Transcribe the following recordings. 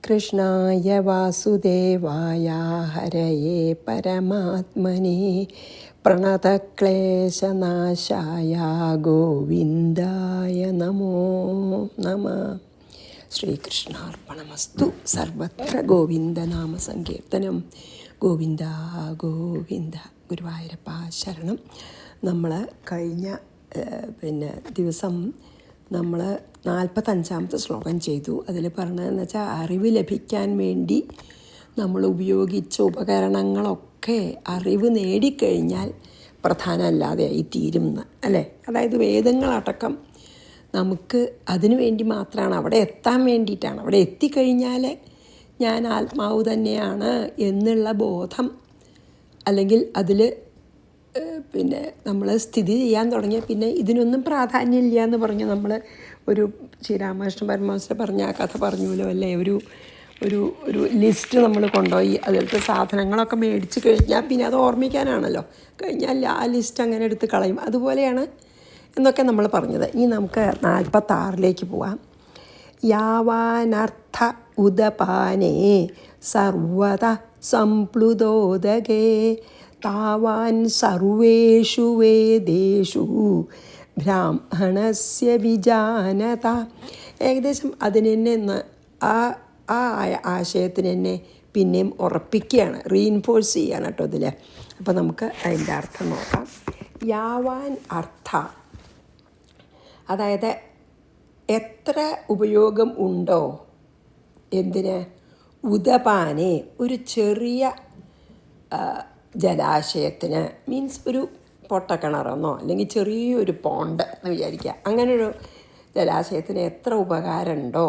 കൃഷ്ണായ വാസുദേവായ ഹരയേ പരമാത്മനെ പ്രണതക്ലേശനാശായ ഗോവിന്ദായ നമോ നമഃ. ശ്രീകൃഷ്ണാർപ്പണമസ്തു. സർവത്ര ഗോവിന്ദനാമ സങ്കീർത്തനം. ഗോവിന്ദ ഗോവിന്ദ. ഗുരുവായൂരപ്പ ശരണം. നമ്മൾ കഴിഞ്ഞ ദിവസം നമ്മൾ 45-ാമത്തെ ശ്ലോകം ചെയ്തു. അതിൽ പറഞ്ഞതെന്ന് വെച്ചാൽ അറിവ് ലഭിക്കാൻ വേണ്ടി നമ്മൾ ഉപയോഗിച്ച ഉപകരണങ്ങളൊക്കെ അറിവ് നേടിക്കഴിഞ്ഞാൽ പ്രധാനമല്ലാതെയായി തീരുന്ന അല്ലേ. അതായത് വേദങ്ങളടക്കം നമുക്ക് അതിനു വേണ്ടി മാത്രമാണ്, അവിടെ എത്താൻ വേണ്ടിയിട്ടാണ്. അവിടെ എത്തിക്കഴിഞ്ഞാൽ ഞാൻ ആത്മാവ് തന്നെയാണ് എന്നുള്ള ബോധം, അല്ലെങ്കിൽ അതിൽ നമ്മൾ സ്ഥിതി ചെയ്യാൻ തുടങ്ങിയ പിന്നെ ഇതിനൊന്നും പ്രാധാന്യമില്ല എന്ന് പറഞ്ഞ് നമ്മൾ ഒരു ശ്രീരാമകൃഷ്ണ പരമഹംസർ പറഞ്ഞ ആ കഥ പറഞ്ഞല്ലോ അല്ലേ. ഒരു ഒരു ഒരു ലിസ്റ്റ് നമ്മൾ കൊണ്ടുപോയി അതിലത്തെ സാധനങ്ങളൊക്കെ മേടിച്ച് കഴിഞ്ഞാൽ പിന്നെ അത് ഓർമ്മിക്കാനാണല്ലോ. കഴിഞ്ഞാൽ ആ ലിസ്റ്റ് അങ്ങനെ എടുത്ത് കളയും. അതുപോലെയാണ് എന്നൊക്കെ നമ്മൾ പറഞ്ഞത്. ഇനി നമുക്ക് 46-ലേക്ക് പോവാം. യാവാനർത്ഥ ഉദപാനേ സർവത സംപ്ലുതോദകേ താവാൻ സർവേഷു വേദേഷു ബ്രാഹ്മണസ്യ വിജാനത. ഏകദേശം അതിനെന്നെ ആ ആശയത്തിന് തന്നെ പിന്നെയും ഉറപ്പിക്കുകയാണ്, റീഇൻഫോഴ്സ് ചെയ്യാണ് കേട്ടോ ഇതിൽ. അപ്പോൾ നമുക്ക് അതിൻ്റെ അർത്ഥം നോക്കാം. യാവാൻ അർത്ഥ, അതായത് എത്ര ഉപയോഗം ഉണ്ടോ എന്തിന്, ഉദപാനെ ഒരു ചെറിയ ജലാശയത്തിന്, മീൻസ് ഒരു പൊട്ടക്കിണറെന്നോ അല്ലെങ്കിൽ ചെറിയൊരു പോണ്ട് എന്ന് വിചാരിക്കുക. അങ്ങനൊരു ജലാശയത്തിന് എത്ര ഉപകാരമുണ്ടോ,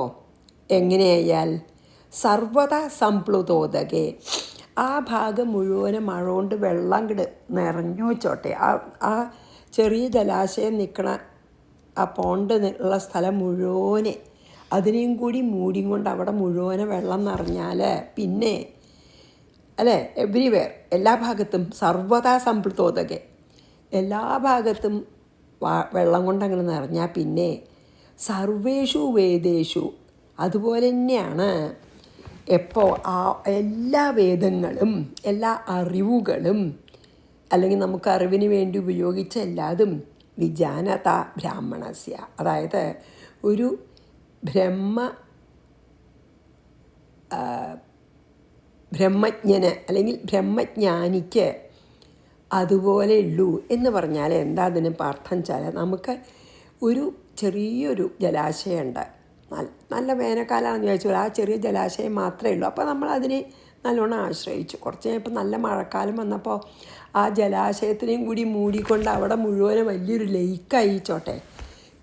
എങ്ങനെയായാൽ സർവത സംപ്ലുതോദകെ, ആ ഭാഗം മുഴുവനും മഴ കൊണ്ട് വെള്ളം നിറഞ്ഞു വെച്ചോട്ടെ. ആ ചെറിയ ജലാശയം നിൽക്കണ ആ പോണ്ട് ഉള്ള സ്ഥലം മുഴുവനെ അതിനെയും കൂടി മൂടിയും കൊണ്ട് അവിടെ മുഴുവനെ വെള്ളം നിറഞ്ഞാൽ പിന്നെ അല്ലേ, എവ്രിവെയർ എല്ലാ ഭാഗത്തും സർവതാ സംപ്ലുതോദകെ, എല്ലാ ഭാഗത്തും വെള്ളം കൊണ്ടങ്ങനെ നിറഞ്ഞാൽ പിന്നെ സർവേഷു വേദേഷു, അതുപോലെ തന്നെയാണ് എപ്പോൾ ആ എല്ലാ വേദങ്ങളും എല്ലാ അറിവുകളും അല്ലെങ്കിൽ നമുക്ക് അറിവിന് വേണ്ടി ഉപയോഗിച്ച എല്ലാതും വിജാനത ബ്രാഹ്മണസ്യ, അതായത് ഒരു ബ്രഹ്മജ്ഞന് അല്ലെങ്കിൽ ബ്രഹ്മജ്ഞാനിക്ക് അതുപോലെ ഉള്ളൂ എന്ന് പറഞ്ഞാൽ എന്താ അതിന് അർത്ഥം വെച്ചാൽ, നമുക്ക് ഒരു ചെറിയൊരു ജലാശയമുണ്ട്, നല്ല വേനൽക്കാലമാണെന്ന് ചോദിച്ചാൽ ആ ചെറിയ ജലാശയം മാത്രമേ ഉള്ളൂ. അപ്പോൾ നമ്മൾ അതിനെ നല്ലോണം ആശ്രയിച്ചു. കുറച്ച് കഴിഞ്ഞപ്പോൾ നല്ല മഴക്കാലം വന്നപ്പോൾ ആ ജലാശയത്തിനെയും കൂടി മൂടിക്കൊണ്ട് അവിടെ മുഴുവനും വലിയൊരു ലെയ്ക്കായിച്ചോട്ടെ,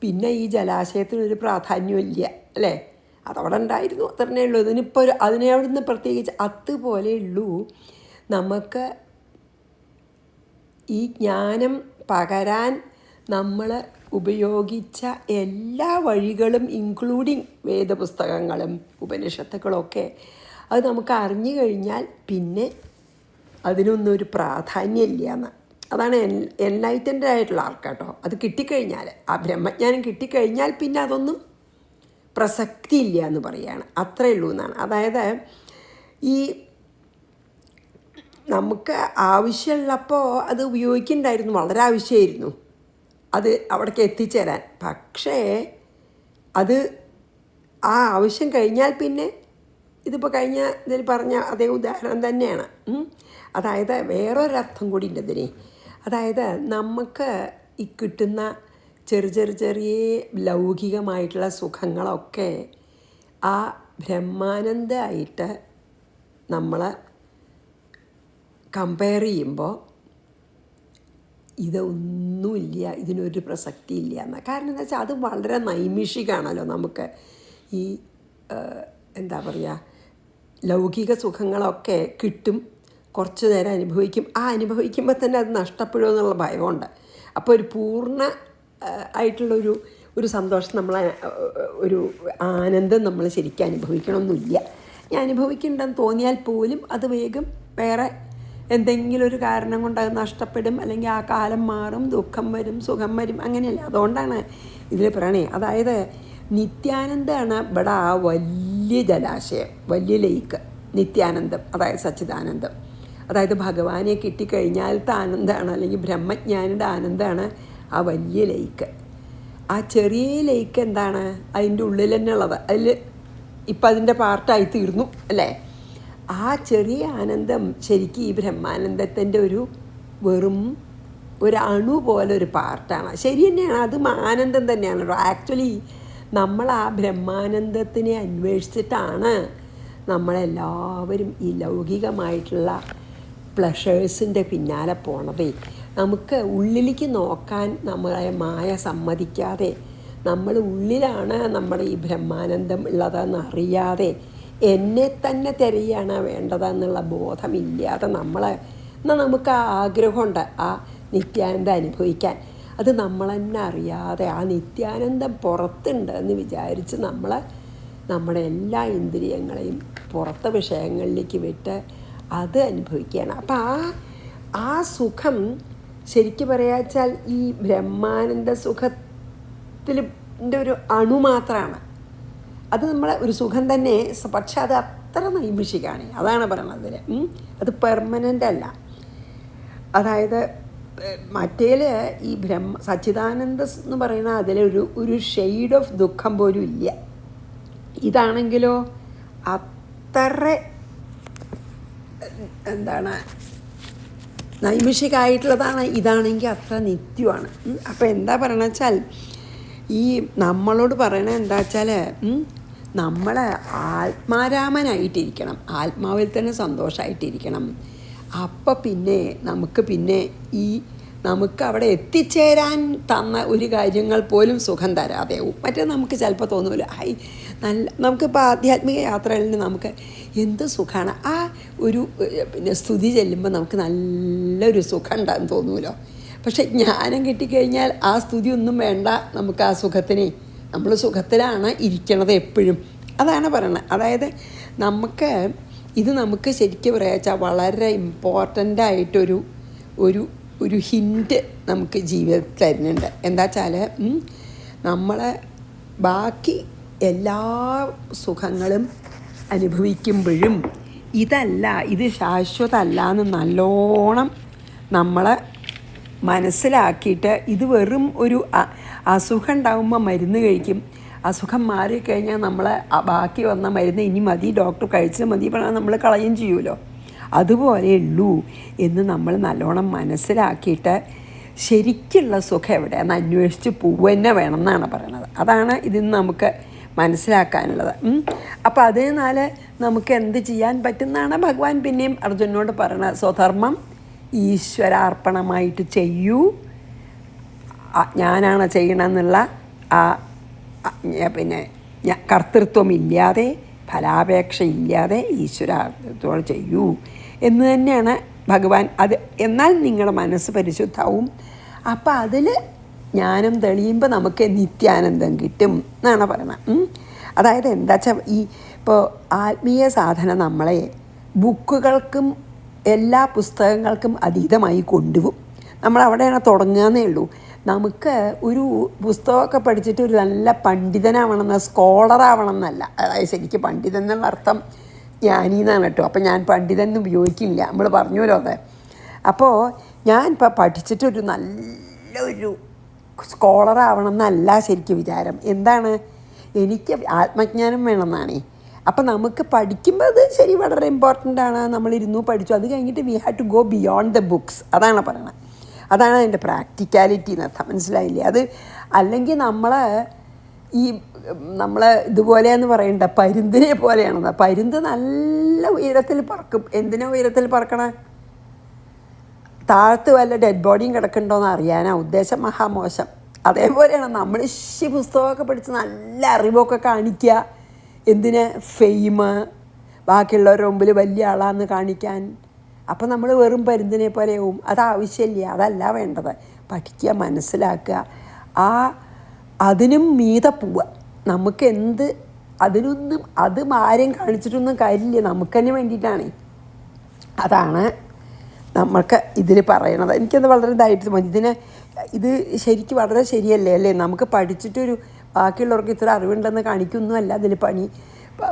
പിന്നെ ഈ ജലാശയത്തിനൊരു പ്രാധാന്യമില്ല അല്ലേ. അതവിടെ ഉണ്ടായിരുന്നു, അത്രേ ഉള്ളൂ. ഇതിനിപ്പോൾ അതിനെ അവിടെ നിന്ന് പ്രത്യേകിച്ച് അതുപോലെ ഉള്ളൂ. നമുക്ക് ഈ ജ്ഞാനം പകരാൻ നമ്മൾ ഉപയോഗിച്ച എല്ലാ വഴികളും, ഇൻക്ലൂഡിങ് വേദപുസ്തകങ്ങളും ഉപനിഷത്തുക്കളൊക്കെ, അത് നമുക്ക് അറിഞ്ഞു കഴിഞ്ഞാൽ പിന്നെ അതിനൊന്നും ഒരു പ്രാധാന്യമില്ല എന്ന്. അതാണ് എൻലൈറ്റൻഡ് ആയിട്ടുള്ള ആൾക്കാട്ടോ. അത് കിട്ടിക്കഴിഞ്ഞാൽ, ആ ബ്രഹ്മജ്ഞാനം കിട്ടിക്കഴിഞ്ഞാൽ പിന്നെ അതൊന്നും പ്രസക്തി ഇല്ല എന്ന് പറയുകയാണ്. അത്രയേ ഉള്ളൂ എന്നാണ്. അതായത് ഈ നമുക്ക് ആവശ്യമുള്ളപ്പോൾ അത് ഉപയോഗിക്കുന്നുണ്ടായിരുന്നു, വളരെ ആവശ്യമായിരുന്നു അത് അവിടേക്ക് എത്തിച്ചേരാൻ. പക്ഷേ അത് ആ ആവശ്യം കഴിഞ്ഞാൽ പിന്നെ ഇതിപ്പോൾ കഴിഞ്ഞ ഇതിൽ പറഞ്ഞ അതേ ഉദാഹരണം തന്നെയാണ്. അതായത് വേറൊരർത്ഥം കൂടി ഉണ്ട് ഇതിന്. അതായത് നമുക്ക് ഈ കിട്ടുന്ന ചെറിയ ലൗകികമായിട്ടുള്ള സുഖങ്ങളൊക്കെ ആ ബ്രഹ്മാനന്ദമായിട്ട് നമ്മൾ കമ്പയർ ചെയ്യുമ്പോൾ ഇതൊന്നുമില്ല, ഇതിനൊരു പ്രസക്തി ഇല്ല എന്ന്. കാരണം എന്താ വെച്ചാൽ അത് വളരെ നൈമിഷികമാണല്ലോ. നമുക്ക് ഈ എന്താ പറയുക, ലൗകിക സുഖങ്ങളൊക്കെ കിട്ടും, കുറച്ച് നേരം അനുഭവിക്കും. ആ അനുഭവിക്കുമ്പോൾ തന്നെ അത് നഷ്ടപ്പെടുമോ എന്നുള്ള ഭയമുണ്ട്. അപ്പോൾ ഒരു പൂർണ്ണ ആയിട്ടുള്ളൊരു സന്തോഷം, ഒരു ആനന്ദം നമ്മൾ ശരിക്കും അനുഭവിക്കണമെന്നില്ല. ഞാൻ അനുഭവിക്കുന്നുണ്ടെന്ന് തോന്നിയാൽ പോലും അത് വേഗം വേറെ എന്തെങ്കിലും ഒരു കാരണം കൊണ്ട് അത് നഷ്ടപ്പെടും, അല്ലെങ്കിൽ ആ കാലം മാറും, ദുഃഖം വരും, സുഖം വരും, അങ്ങനെയല്ല. അതുകൊണ്ടാണ് ഇതിൽ പറയണേ. അതായത് നിത്യാനന്ദമാണ് ഇവിടെ ആ വലിയ വലിയ ജലാശയം, വലിയ ലേക്ക്, നിത്യാനന്ദം, അതായത് സച്ചിദാനന്ദം. അതായത് ഭഗവാനെ കിട്ടിക്കഴിഞ്ഞാലത്തെ ആനന്ദമാണ്, അല്ലെങ്കിൽ ബ്രഹ്മജ്ഞാനിയുടെ ആനന്ദമാണ് ആ വലിയ ലേക്ക്. ആ ചെറിയ ലേക്ക് എന്താണ്? അതിൻ്റെ ഉള്ളിൽ തന്നെ ഉള്ളത്. അതിൽ ഇപ്പം അതിൻ്റെ പാർട്ടായി തീർന്നു അല്ലേ? ആ ചെറിയ ആനന്ദം ശരിക്കും ഈ ബ്രഹ്മാനന്ദത്തിൻ്റെ വെറും ഒരു അണു പോലെ ഒരു പാർട്ടാണ്. ശരി തന്നെയാണ്, അതും ആനന്ദം തന്നെയാണല്ലോ. ആക്ച്വലി നമ്മൾ ആ ബ്രഹ്മാനന്ദത്തിനെ അന്വേഷിച്ചിട്ടാണ് നമ്മളെല്ലാവരും ഈ ലൗകികമായിട്ടുള്ള പ്ലഷേഴ്സിൻ്റെ പിന്നാലെ പോണതേ. നമുക്ക് ഉള്ളിലേക്ക് നോക്കാൻ നമ്മളെ മായ സമ്മതിക്കാതെ, നമ്മൾ ഉള്ളിലാണ് നമ്മുടെ ഈ ബ്രഹ്മാനന്ദം ഉള്ളതെന്ന് അറിയാതെ, എന്നെ തന്നെ തിരയാണ് വേണ്ടതെന്നുള്ള ബോധമില്ലാതെ എന്നാൽ നമുക്ക് ആ ആഗ്രഹമുണ്ട് ആ നിത്യാനന്ദം അനുഭവിക്കാൻ. അത് നമ്മൾ തന്നെ അറിയാതെ ആ നിത്യാനന്ദം പുറത്തുണ്ട് എന്ന് വിചാരിച്ച് നമ്മുടെ എല്ലാ ഇന്ദ്രിയങ്ങളെയും പുറത്തെ വിഷയങ്ങളിലേക്ക് വിട്ട് അത് അനുഭവിക്കുകയാണ്. അപ്പം ആ സുഖം ശരിക്കും പറയാച്ചാൽ ഈ ബ്രഹ്മാനന്ദ സുഖത്തിൻ്റെ ഒരു അണു മാത്രമാണ്. അത് നമ്മളെ ഒരു സുഖം തന്നെ, പക്ഷെ അത് അത്ര നൈമിഷികമാണ്. അതാണ് പറയണത്. അത് പെർമനൻ്റ് അല്ല. അതായത് മറ്റേൽ ഈ സച്ചിദാനന്ദ എന്ന് പറയുന്ന അതിലൊരു ഷെയ്ഡ് ഓഫ് ദുഃഖം പോലും ഇല്ല. ഇതാണെങ്കിലോ അത്ര നൈമിഷികമായിട്ടുള്ളതാണ്. ഇതാണെങ്കിൽ അത്ര നിത്യമാണ്. അപ്പോൾ എന്താ പറയണ വെച്ചാൽ ഈ നമ്മളോട് പറയണത് എന്താ വെച്ചാൽ നമ്മൾ ആത്മാരാമനായിട്ടിരിക്കണം, ആത്മാവിൽ തന്നെ സന്തോഷമായിട്ടിരിക്കണം. അപ്പം പിന്നെ നമുക്ക് അവിടെ എത്തിച്ചേരാൻ തന്ന ഒരു കാര്യങ്ങൾ പോലും സുഖം തരാതെയാവും. മറ്റേ നമുക്ക് ചിലപ്പോൾ തോന്നുമല്ലോ, നമുക്കിപ്പോൾ ആധ്യാത്മിക യാത്രകളിൽ നമുക്ക് എന്ത് സുഖമാണ്, ആ സ്തുതി ചെല്ലുമ്പോൾ നമുക്ക് നല്ലൊരു സുഖം ഉണ്ടാകും തോന്നുമല്ലോ. പക്ഷെ ജ്ഞാനം കിട്ടിക്കഴിഞ്ഞാൽ ആ സ്തുതി ഒന്നും വേണ്ട, നമുക്ക് ആ സുഖത്തിനെ, നമ്മൾ സുഖത്തിലാണ് ഇരിക്കണത് എപ്പോഴും. അതാണ് പറയണത്. അതായത് നമുക്ക് ശരിക്കും പറയാച്ചാൽ വളരെ ഇമ്പോർട്ടൻ്റായിട്ടൊരു ഹിൻറ്റ് നമുക്ക് ജീവിതത്തിൽ തരുന്നുണ്ട്. എന്താ വെച്ചാൽ നമ്മളെ ബാക്കി എല്ലാ സുഖങ്ങളും അനുഭവിക്കുമ്പോഴും ഇത് ശാശ്വതമല്ല എന്ന് നല്ലോണം നമ്മളെ മനസ്സിലാക്കിയിട്ട്, ഇത് വെറും ഒരു അസുഖം ഉണ്ടാകുമ്പോൾ മരുന്ന് കഴിക്കും, അസുഖം മാറിക്കഴിഞ്ഞാൽ നമ്മൾ ബാക്കി വന്ന മരുന്ന് ഇനി മതി, ഡോക്ടർ കഴിച്ചാൽ മതി പറഞ്ഞാൽ നമ്മൾ കളയും ചെയ്യുമല്ലോ. അതുപോലെ ഉള്ളൂ എന്ന് നമ്മൾ നല്ലോണം മനസ്സിലാക്കിയിട്ട് ശരിക്കുള്ള സുഖം എവിടെയാണെന്ന് അന്വേഷിച്ച് പോവുക തന്നെ വേണം എന്നാണ് പറയണത്. അതാണ് ഇതിന് നമുക്ക് മനസ്സിലാക്കാനുള്ളത്. അപ്പോൾ അതിനാൽ നമുക്ക് എന്ത് ചെയ്യാൻ പറ്റുന്നതാണ് ഭഗവാൻ പിന്നെയും അർജുനോട് പറയണത്. സ്വധർമ്മം ഈശ്വരാർപ്പണമായിട്ട് ചെയ്യൂ, ഞാനാണ് ചെയ്യണമെന്നുള്ള കർത്തൃത്വമില്ലാതെ, ഫലാപേക്ഷയില്ലാതെ ഈശ്വരാർപ്പണത്തോടെ ചെയ്യൂ എന്ന് തന്നെയാണ് ഭഗവാൻ. എന്നാൽ നിങ്ങളുടെ മനസ്സ് പരിശുദ്ധവും. അപ്പം അതിൽ ജ്ഞാനം തെളിയുമ്പോൾ നമുക്ക് നിത്യാനന്ദം കിട്ടും എന്നാണ് പറയുന്നത്. അതായത് എന്താ വെച്ചാൽ ഇപ്പോൾ ആത്മീയ സാധന നമ്മളെ ബുക്കുകൾക്കും എല്ലാ പുസ്തകങ്ങൾക്കും അതീതമായി കൊണ്ടുപോകും. നമ്മളവിടെയാണ് തുടങ്ങുകയെന്നേ ഉള്ളൂ. നമുക്ക് ഒരു പുസ്തകമൊക്കെ പഠിച്ചിട്ട് ഒരു നല്ല പണ്ഡിതനാവണമെന്ന്, സ്കോളറാവണം എന്നല്ല. അതായത് ശരിക്കും പണ്ഡിതൻ എന്നുള്ള അർത്ഥം ജ്ഞാനി എന്നാണ് കേട്ടോ. അപ്പം ഞാൻ പണ്ഡിതൻ എന്ന് ഉപയോഗിക്കില്ല, നമ്മൾ പറഞ്ഞല്ലോ അത്. അപ്പോൾ ഞാൻ ഇപ്പോൾ പഠിച്ചിട്ടൊരു നല്ലൊരു സ്കോളറാവണം എന്നല്ല ശരിക്കും വിചാരം. എന്താണ്, എനിക്ക് ആത്മജ്ഞാനം വേണമെന്നാണേ. അപ്പം നമുക്ക് പഠിക്കുമ്പോൾ അത് ശരി വളരെ ഇമ്പോർട്ടൻ്റ് ആണ്, നമ്മളിരുന്നു പഠിച്ചു. അത് കഴിഞ്ഞിട്ട് we have to go beyond the books. അതാണ് പറയണത്. അതാണ് അതിൻ്റെ പ്രാക്ടിക്കാലിറ്റി എന്നർത്ഥം. മനസ്സിലായില്ലേ? അത് അല്ലെങ്കിൽ നമ്മളെ ഇതുപോലെയെന്ന് പറയണ്ട, പരുന്തിനെ പോലെയാണെന്ന്. പരുന്ത് നല്ല ഉയരത്തിൽ പറക്കും. എന്തിനാ ഉയരത്തിൽ പറക്കണേ? താഴത്ത് വല്ല ഡെഡ് ബോഡിയും കിടക്കുന്നുണ്ടോയെന്ന് അറിയാനാ. ഉദ്ദേശം മഹാമോശം. അതേപോലെയാണ് നമ്മൾ പുസ്തകമൊക്കെ പഠിച്ച് നല്ല അറിവൊക്കെ കാണിക്കുക. എന്തിന്? ഫെയിമ്, ബാക്കിയുള്ളവരുടെ മുമ്പിൽ വലിയ ആളാന്ന് കാണിക്കാൻ. അപ്പം നമ്മൾ വെറും പരുന്തിനെ പോലെയാവും. അതാവശ്യമില്ല, അതല്ല വേണ്ടത്. പഠിക്കുക, മനസ്സിലാക്കുക, അതിനും മീതെ പോവുക. നമുക്ക് അത് ആരെയും കാണിച്ചിട്ടൊന്നും കാര്യമില്ല, നമുക്ക് തന്നെ വേണ്ടിയിട്ടാണ്. അതാണ് നമ്മൾക്ക് ഇതിൽ പറയണത്. എനിക്കത് വളരെ ഇതായിട്ട് മതി. ഇത് ശരിക്കും വളരെ ശരിയല്ലേ അല്ലേ? നമുക്ക് പഠിച്ചിട്ടൊരു ബാക്കിയുള്ളവർക്ക് ഇത്ര അറിവുണ്ടെന്ന് കാണിക്കൊന്നുമല്ല അതിൽ പണി.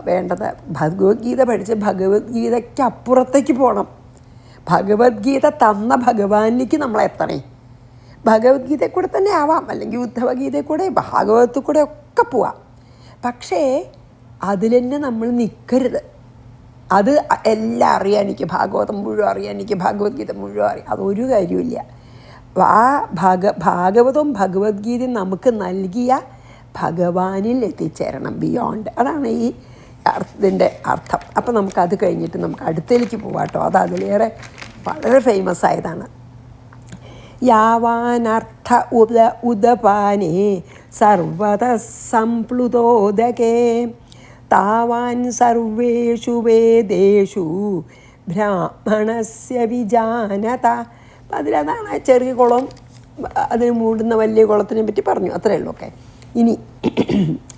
വേണ്ടത് ഭഗവത്ഗീത പഠിച്ച് ഭഗവത്ഗീതയ്ക്ക് അപ്പുറത്തേക്ക് പോകണം. ഭഗവത്ഗീത തന്ന ഭഗവാനിലേക്ക് നമ്മൾ എത്തണേ. ഭഗവത്ഗീതയിൽ കൂടെ തന്നെ ആവാം, അല്ലെങ്കിൽ ഉദ്ധവഗീതയിൽ കൂടെ ഭാഗവതത്തിൽ കൂടെ ഒക്കെ പോവാം. പക്ഷേ അതിൽ തന്നെ നമ്മൾ നിൽക്കരുത്. അത് എല്ലാം അറിയാൻ എനിക്ക് ഭാഗവതം മുഴുവൻ അറിയാൻ എനിക്ക് ഭഗവത്ഗീത മുഴുവൻ അറിയാം, അതൊരു കാര്യമില്ല. ആ ഭാഗവതവും ഭഗവത്ഗീതയും നമുക്ക് നൽകിയ ഭഗവാനിൽ എത്തിച്ചേരണം, ബിയോണ്ട്. അതാണ് ഈ ഇതിൻ്റെ അർത്ഥം. അപ്പം നമുക്കത് കഴിഞ്ഞിട്ട് നമുക്ക് അടുത്തേക്ക് പോവാം കേട്ടോ. അത് അതിലേറെ വളരെ ഫേമസ് ആയതാണ്. യാവാനർത്ഥ ഉദപാനേ സർവത സംപ്ലുതോദകേ താവാൻ സർവേഷു വേദേഷു ബ്രാഹ്മണസ്യ വിജാനത. അപ്പം അതിലതാണ് ചെറിയ കുളം, അതിന് മൂടുന്ന വലിയ കുളത്തിനെ പറ്റി പറഞ്ഞു, അത്രയേ ഉള്ളൂ. ഒക്കെ ഇനി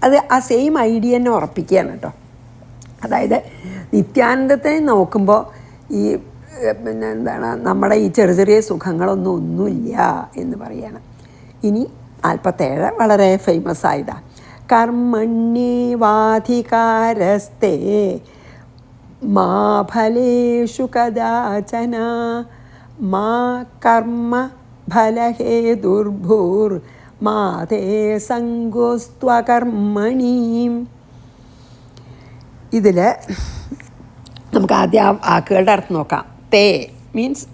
അത് ആ സെയിം ഐഡിയ തന്നെ ഉറപ്പിക്കുകയാണ് കേട്ടോ. അതായത് നിത്യാനന്ദത്തെ നോക്കുമ്പോൾ ഈ പിന്നെ എന്താണ് നമ്മുടെ ഈ ചെറിയ ചെറിയ ഒന്നുമില്ല എന്ന് പറയുകയാണ്. ഇനി 47 വളരെ ഫേമസ് ആയതാണ്. കർമ്മണ്യേവാധികാരസ്തേ മാ ഫലേഷു കദാചന മാ കർമ്മ ഫലഹേതുർഭൂർ മാ തേ സംഗോസ്ത്വകർമ്മണി. ഇതിൽ നമുക്ക് ആദ്യം ആ വാക്കുകളുടെ അർത്ഥം നോക്കാം. തേ മീൻസ്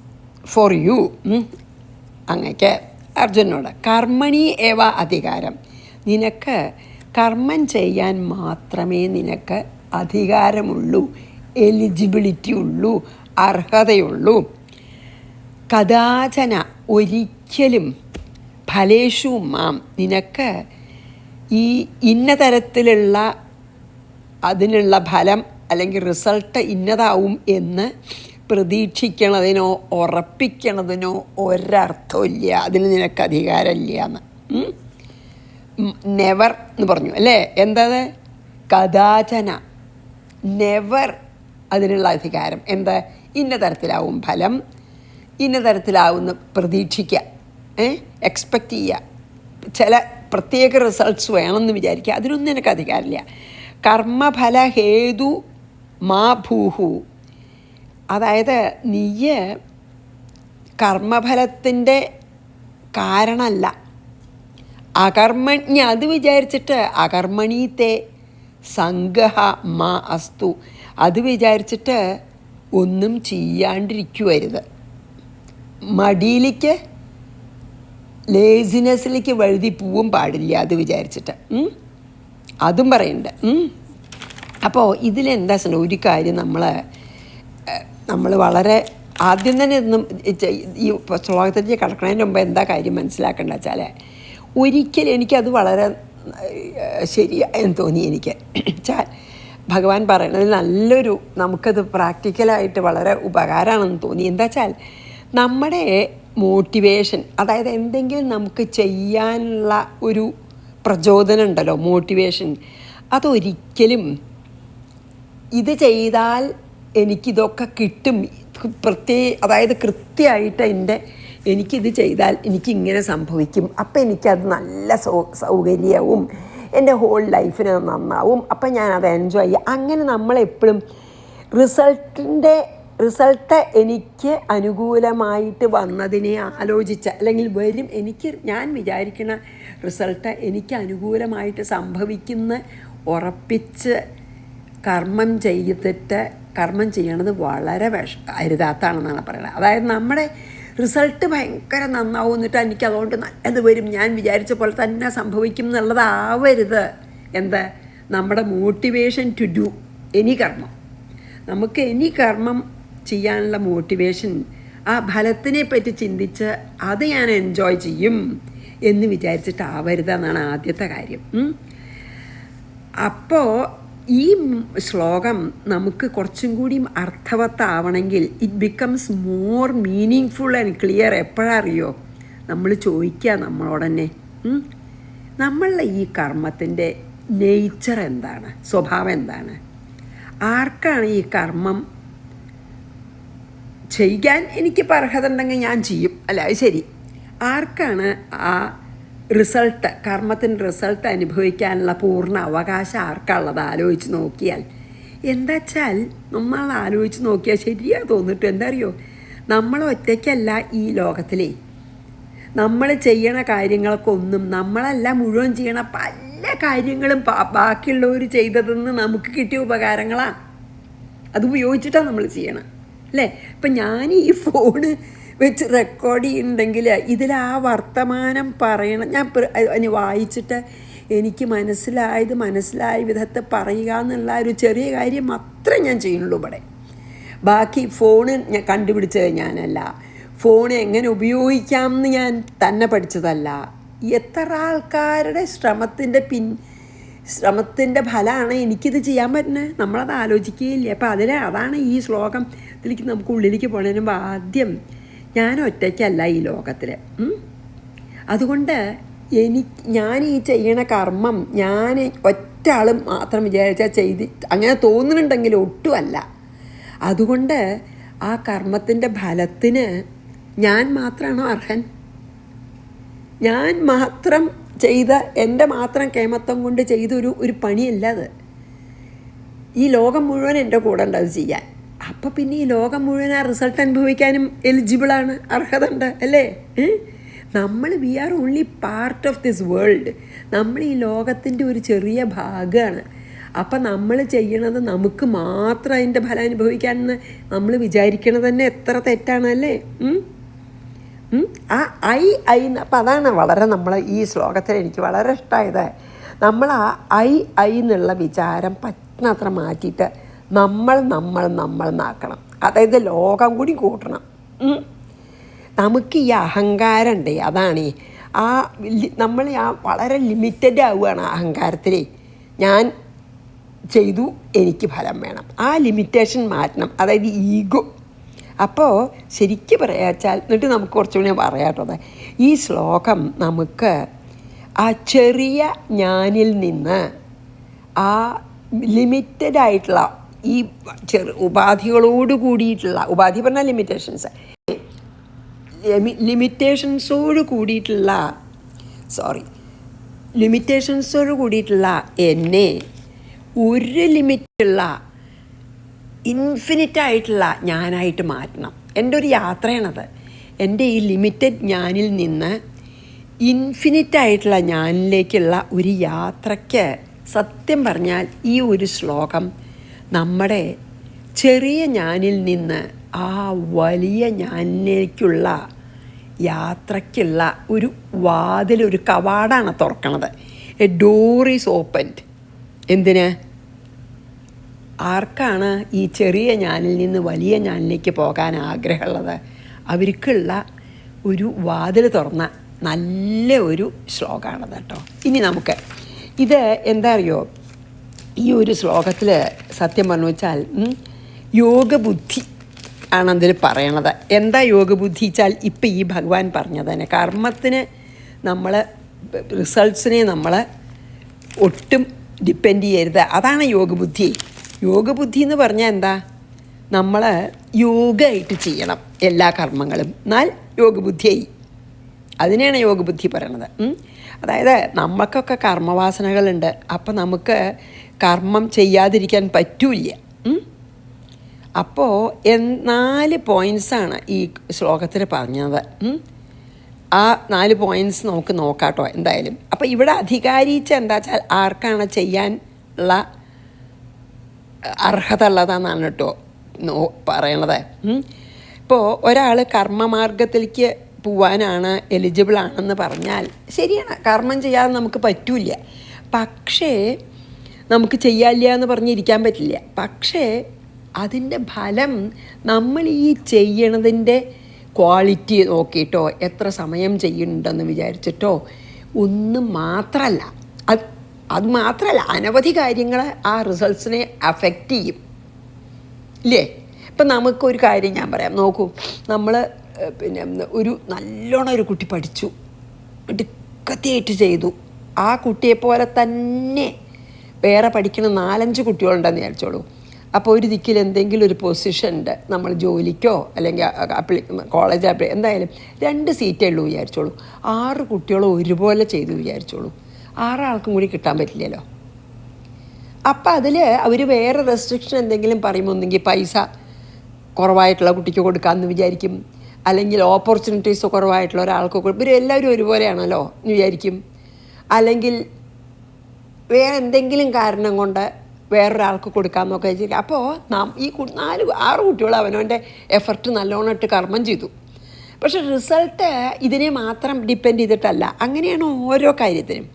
ഫോർ യു, അങ്ങക്ക് അർജുനോട്. കർമ്മണി ഏവ അധികാരം, നിനക്ക് കർമ്മം ചെയ്യാൻ മാത്രമേ നിനക്ക് അധികാരമുള്ളൂ, എലിജിബിലിറ്റി ഉള്ളൂ, അർഹതയുള്ളൂ. കദാചന ഒരിക്കലും, ഫലേഷു മാം നിനക്ക് ഈ ഇന്ന തരത്തിലുള്ള അതിനുള്ള ഫലം അല്ലെങ്കിൽ റിസൾട്ട് ഇന്നതാവും എന്ന് പ്രതീക്ഷിക്കണതിനോ ഉറപ്പിക്കണതിനോ ഒരർത്ഥമില്ല, അതിന് നിനക്ക് അധികാരമില്ല എന്ന്. നെവർ എന്ന് പറഞ്ഞു അല്ലേ. എന്തത്? കദാചന, നെവർ അതിനുള്ള അധികാരം. എന്താ? ഇന്ന തരത്തിലാവും ഫലം, ഇന്ന തരത്തിലാവുമെന്ന് പ്രതീക്ഷിക്കുക, എക്സ്പെക്റ്റ് ചെയ്യുക, ചില പ്രത്യേക റിസൾട്ട്സ് വേണമെന്ന് വിചാരിക്കുക, അതിനൊന്നും എനിക്ക് അധികാരമില്ല. കർമ്മഫല ഹേതു മാ ഭൂഹു, അതായത് നീയ് കർമ്മഫലത്തിൻ്റെ കാരണമല്ല. അകർമ്മണ്യ, അത് വിചാരിച്ചിട്ട് അകർമ്മണീത്തെ സംഗഹ മാ അസ്തു, അത് വിചാരിച്ചിട്ട് ഒന്നും ചെയ്യാണ്ടിരിക്കുവരുത്. മടിയിലേക്ക്, ലേസിനെസ്സിലേക്ക് വഴുതി പോവും പാടില്ല, അത് വിചാരിച്ചിട്ട്. അതും പറയുന്നുണ്ട്. അപ്പോൾ ഇതിലെന്താ ഒരു കാര്യം നമ്മൾ വളരെ ആദ്യം തന്നെ ഇന്നും ഈ ശ്ലോകത്തിലേക്ക് കടക്കുന്നതിന് മുമ്പ് എന്താ കാര്യം മനസ്സിലാക്കേണ്ട വെച്ചാൽ, ഒരിക്കലും എനിക്കത് വളരെ ശരിയായെന്ന് തോന്നി. എനിക്ക് വെച്ചാൽ ഭഗവാൻ പറയണത് നല്ലൊരു, നമുക്കത് പ്രാക്ടിക്കലായിട്ട് വളരെ ഉപകാരമാണെന്ന് തോന്നി. എന്താ വെച്ചാൽ നമ്മുടെ മോട്ടിവേഷൻ, അതായത് എന്തെങ്കിലും നമുക്ക് ചെയ്യാനുള്ള ഒരു പ്രചോദനം ഉണ്ടല്ലോ, മോട്ടിവേഷൻ, അതൊരിക്കലും ഇത് ചെയ്താൽ എനിക്കിതൊക്കെ കിട്ടും, അതായത് കൃത്യമായിട്ട് എനിക്കിത് ചെയ്താൽ എനിക്കിങ്ങനെ സംഭവിക്കും, അപ്പം എനിക്കത് നല്ല സൗകര്യവും എൻ്റെ ഹോൾ ലൈഫിന് നന്നാവും, അപ്പം ഞാനത് എൻജോയ് ചെയ്യും. അങ്ങനെ നമ്മളെപ്പോഴും റിസൾട്ട് എനിക്ക് അനുകൂലമായിട്ട് വന്നതിനെ ആലോചിച്ച, അല്ലെങ്കിൽ ഞാൻ വിചാരിക്കുന്ന റിസൾട്ട് എനിക്ക് അനുകൂലമായിട്ട് സംഭവിക്കുന്ന ഉറപ്പിച്ച് കർമ്മം ചെയ്യണത് വളരെ അരുതാത്താണെന്നാണ് പറയുന്നത്. അതായത് നമ്മുടെ റിസൾട്ട് ഭയങ്കര നന്നാവും, എന്നിട്ട് എനിക്ക് അതുകൊണ്ട് നല്ലത് വരും, ഞാൻ വിചാരിച്ച പോലെ തന്നെ സംഭവിക്കും എന്നുള്ളതാവരുത്. എന്താ? നമ്മുടെ മോട്ടിവേഷൻ ടു ഡു എനി കർമ്മം, നമുക്ക് എനി കർമ്മം ചെയ്യാനുള്ള മോട്ടിവേഷൻ ആ ഫലത്തിനെ പറ്റി ചിന്തിച്ച് അത് ഞാൻ എൻജോയ് ചെയ്യും എന്ന് വിചാരിച്ചിട്ടാവരുതെന്നാണ് ആദ്യത്തെ കാര്യം. അപ്പോൾ ഈ ശ്ലോകം നമുക്ക് കുറച്ചും കൂടി അർത്ഥവത്താവണമെങ്കിൽ it becomes more meaningful and clear. എപ്പോഴറിയോ? നമ്മൾ ചോദിക്കുക നമ്മളോടന്നെ, നമ്മളുടെ ഈ കർമ്മത്തിൻ്റെ നേച്ചർ എന്താണ്, സ്വഭാവം എന്താണ്, ആർക്കാണ് ഈ കർമ്മം ചെയ്യാൻ എനിക്കിപ്പോൾ അർഹത ഉണ്ടെങ്കിൽ ഞാൻ ചെയ്യും, അല്ല അത് ശരി. ആർക്കാണ് ആ കർമ്മത്തിന് റിസൾട്ട് അനുഭവിക്കാനുള്ള പൂർണ്ണ അവകാശം ആർക്കുള്ളത് ആലോചിച്ച് നോക്കിയാൽ എന്താ വെച്ചാൽ നമ്മൾ ആലോചിച്ച് നോക്കിയാൽ ശരിയാ തോന്നിട്ട് എന്താ അറിയോ, നമ്മൾ ഒറ്റയ്ക്കല്ല ഈ ലോകത്തിലേ. നമ്മൾ ചെയ്യണ കാര്യങ്ങൾക്കൊന്നും നമ്മളല്ല മുഴുവൻ ചെയ്യണ പല കാര്യങ്ങളും ബാക്കിയുള്ളവർ ചെയ്തതെന്ന് നമുക്ക് കിട്ടിയ ഉപകാരങ്ങളാണ്. അത് ഉപയോഗിച്ചിട്ടാണ് നമ്മൾ ചെയ്യണം അല്ലേ. ഇപ്പം ഞാൻ ഈ ഫോണ് വെച്ച് റെക്കോർഡ് ചെയ്യുന്നുണ്ടെങ്കിൽ ഇതിൽ ആ വർത്തമാനം പറയണം, ഞാൻ വായിച്ചിട്ട് എനിക്ക് മനസ്സിലായ വിധത്തെ പറയുക എന്നുള്ള ഒരു ചെറിയ കാര്യം മാത്രമേ ഞാൻ ചെയ്യുന്നുള്ളൂ ഇവിടെ. ബാക്കി ഫോണ് ഞാൻ കണ്ടുപിടിച്ചത് ഞാനല്ല, ഫോൺ എങ്ങനെ ഉപയോഗിക്കാം എന്ന് ഞാൻ തന്നെ പഠിച്ചതല്ല. എത്ര ആൾക്കാരുടെ ശ്രമത്തിൻ്റെ ഫലമാണ് എനിക്കിത് ചെയ്യാൻ പറ്റുന്നത്, നമ്മളത് ആലോചിക്കുകയില്ല. അപ്പം അതാണ് ഈ ശ്ലോകം ഇതിലേക്ക് നമുക്ക് ഉള്ളിലേക്ക് പോണതിന് മുമ്പ് ആദ്യം ഞാൻ ഒറ്റയ്ക്കല്ല ഈ ലോകത്തിൽ. അതുകൊണ്ട് ഞാൻ ഈ ചെയ്യണ കർമ്മം ഞാൻ ഒറ്റ ആളും മാത്രം വിചാരിച്ചാൽ അങ്ങനെ തോന്നുന്നുണ്ടെങ്കിൽ ഒട്ടുമല്ല. അതുകൊണ്ട് ആ കർമ്മത്തിൻ്റെ ഫലത്തിന് ഞാൻ മാത്രമാണോ അർഹൻ? ഞാൻ മാത്രം ചെയ്ത എൻ്റെ മാത്രം കേമത്വം കൊണ്ട് ചെയ്തൊരു പണിയല്ല അത്. ഈ ലോകം മുഴുവൻ എൻ്റെ കൂടെ ഉണ്ട് അത് ചെയ്യാൻ. അപ്പോൾ പിന്നെ ഈ ലോകം മുഴുവൻ ആ റിസൾട്ട് അനുഭവിക്കാനും എലിജിബിളാണ്, അർഹത ഉണ്ട് അല്ലേ. We are only part of this world. നമ്മൾ ഈ ലോകത്തിൻ്റെ ഒരു ചെറിയ ഭാഗമാണ്. അപ്പം നമ്മൾ ചെയ്യണത് നമുക്ക് മാത്രം അതിൻ്റെ ഫലം അനുഭവിക്കാമെന്ന് നമ്മൾ വിചാരിക്കണത് തന്നെ എത്ര തെറ്റാണല്ലേ. ആ അപ്പം അതാണ് വളരെ നമ്മൾ ഈ ശ്ലോകത്തിൽ എനിക്ക് വളരെ ഇഷ്ടമായത്. നമ്മൾ ആ എന്നുള്ള വിചാരം പറ്റുന്നത്ര മാറ്റിയിട്ട് നമ്മൾ എന്നാക്കണം. അതായത് ലോകം കൂടി കൂട്ടണം. നമുക്ക് ഈ അഹങ്കാരം ഉണ്ട്, അതാണ് നമ്മൾ വളരെ ലിമിറ്റഡ് ആവുകയാണ് അഹങ്കാരത്തിൽ. ഞാൻ ചെയ്തു, എനിക്ക് ഫലം വേണം, ആ ലിമിറ്റേഷൻ മാറ്റണം, അതായത് ഈഗോ. അപ്പോൾ ശരിക്കും പറയാച്ചാൽ എന്നിട്ട് നമുക്ക് കുറച്ചുകൂടി പറയാട്ടത്, ഈ ശ്ലോകം നമുക്ക് ആ ചെറിയ ഞാനിൽ നിന്ന് ആ ലിമിറ്റഡ് ആയിട്ടുള്ള ഈ ഉപാധികളോട് കൂടിയിട്ടുള്ള, ഉപാധി പറഞ്ഞാൽ ലിമിറ്റേഷൻസോട് കൂടിയിട്ടുള്ള എന്നെ ഒരു ലിമിറ്റുള്ള ഇൻഫിനിറ്റായിട്ടുള്ള ഞാനായിട്ട് മാറ്റണം. എൻ്റെ ഒരു യാത്രയാണത്. എൻ്റെ ഈ ലിമിറ്റഡ് ഞാനിൽ നിന്ന് ഇൻഫിനിറ്റായിട്ടുള്ള ഞാനിലേക്കുള്ള ഒരു യാത്രയ്ക്ക് സത്യം പറഞ്ഞാൽ ഈ ഒരു ശ്ലോകം നമ്മുടെ ചെറിയ ഞാനിൽ നിന്ന് ആ വലിയ ഞാനിലേക്കുള്ള യാത്രയ്ക്കുള്ള ഒരു ഒരു കവാടാണ് തുറക്കണത്. A door is opened. എന്തിന്? ആർക്കാണ് ഈ ചെറിയ ഞാനിൽ നിന്ന് വലിയ ഞാനിലേക്ക് പോകാൻ ആഗ്രഹമുള്ളത്? അവർക്കുള്ള ഒരു വാതിൽ തുറന്ന നല്ല ഒരു ശ്ലോകമാണത് കേട്ടോ. ഇനി നമുക്ക് എന്താ അറിയോ, ഈ ഒരു ശ്ലോകത്തിൽ സത്യം പറഞ്ഞു വെച്ചാൽ യോഗബുദ്ധി ആണ് അതിൽ പറയണത്. എന്താ യോഗബുദ്ധി വെച്ചാൽ ഇപ്പം ഈ ഭഗവാൻ പറഞ്ഞത് തന്നെ, കർമ്മത്തിന് നമ്മൾ റിസൾട്ട്സിനെ നമ്മൾ ഒട്ടും ഡിപ്പെൻഡ് ചെയ്യരുത്. അതാണ് യോഗബുദ്ധി. യോഗബുദ്ധി എന്ന് പറഞ്ഞാൽ എന്താ? നമ്മൾ യോഗമായിട്ട് ചെയ്യണം എല്ലാ കർമ്മങ്ങളും, എന്നാൽ യോഗബുദ്ധിയായി. അതിനെയാണ് യോഗബുദ്ധി പറയണത്. അതായത് നമുക്കൊക്കെ കർമ്മവാസനകളുണ്ട്. അപ്പം നമുക്ക് കർമ്മം ചെയ്യാതിരിക്കാൻ പറ്റൂല. അപ്പോൾ 4 പോയിൻറ്റ്സാണ് ഈ ശ്ലോകത്തിൽ പറഞ്ഞത്. ആ 4 പോയിൻറ്റ്സ് നമുക്ക് നോക്കാം കേട്ടോ എന്തായാലും. അപ്പോൾ ഇവിടെ അധികാരിച്ച എന്താ വെച്ചാൽ ആർക്കാണ് ചെയ്യാൻ ഉള്ള അർഹത ഉള്ളതാണെന്നാണ് കേട്ടോ പറയണത്. ഇപ്പോൾ ഒരാൾ കർമ്മമാർഗത്തിലേക്ക് പോവാനാണ് എലിജിബിളാണെന്ന് പറഞ്ഞാൽ ശരിയാണ്, കർമ്മം ചെയ്യാതെ നമുക്ക് പറ്റില്ല. പക്ഷേ നമുക്ക് ചെയ്യാനില്ല എന്ന് പറഞ്ഞിരിക്കാൻ പറ്റില്ല. പക്ഷേ അതിൻ്റെ ഫലം നമ്മൾ ഈ ചെയ്യണതിൻ്റെ ക്വാളിറ്റി നോക്കിയിട്ടോ എത്ര സമയം ചെയ്യുന്നുണ്ടെന്ന് വിചാരിച്ചിട്ടോ ഒന്നും മാത്രമല്ല, അത് മാത്രമല്ല അനവധി കാര്യങ്ങൾ ആ റിസൾട്ട്സിനെ അഫക്റ്റ് ചെയ്യും ഇല്ലേ. ഇപ്പം നമുക്കൊരു കാര്യം ഞാൻ പറയാം. നോക്കൂ, നമ്മൾ നല്ലോണം ഒരു കുട്ടി പഠിച്ചു, ഇടുക്കത്തിയായിട്ട് ചെയ്തു. ആ കുട്ടിയെപ്പോലെ തന്നെ വേറെ പഠിക്കുന്ന 4-5 കുട്ടികളുണ്ടെന്ന് വിചാരിച്ചോളൂ. അപ്പോൾ ഒരു ദിക്കിൽ എന്തെങ്കിലും ഒരു പൊസിഷൻ ഉണ്ട്, നമ്മൾ ജോലിക്കോ അല്ലെങ്കിൽ കോളേജ് എന്തായാലും 2 സീറ്റേ ഉള്ളൂ വിചാരിച്ചോളൂ. 6 കുട്ടികളും ഒരുപോലെ ചെയ്തു വിചാരിച്ചോളൂ. 6 ആൾക്കും കൂടി കിട്ടാൻ പറ്റില്ലല്ലോ. അപ്പം അതിൽ അവർ വേറെ റെസ്ട്രിക്ഷൻ എന്തെങ്കിലും പറയുമ്പോൾ ഒന്നെങ്കിൽ പൈസ കുറവായിട്ടുള്ള കുട്ടിക്ക് കൊടുക്കാമെന്ന് വിചാരിക്കും, അല്ലെങ്കിൽ ഓപ്പർച്യൂണിറ്റീസ് കുറവായിട്ടുള്ള ഒരാൾക്ക് ഇവരെല്ലാവരും ഒരുപോലെയാണല്ലോ എന്ന് വിചാരിക്കും, അല്ലെങ്കിൽ വേറെ എന്തെങ്കിലും കാരണം കൊണ്ട് വേറൊരാൾക്ക് കൊടുക്കാമെന്നൊക്കെ വിചാരിക്കും. അപ്പോൾ ഈ 6 കുട്ടികൾ അവനവൻ്റെ എഫർട്ട് നല്ലോണം ഇട്ട് കർമ്മം ചെയ്തു. പക്ഷെ റിസൾട്ട് ഇതിനെ മാത്രം ഡിപ്പെൻഡ് ചെയ്തിട്ടല്ല. അങ്ങനെയാണ് ഓരോ കാര്യത്തിനും.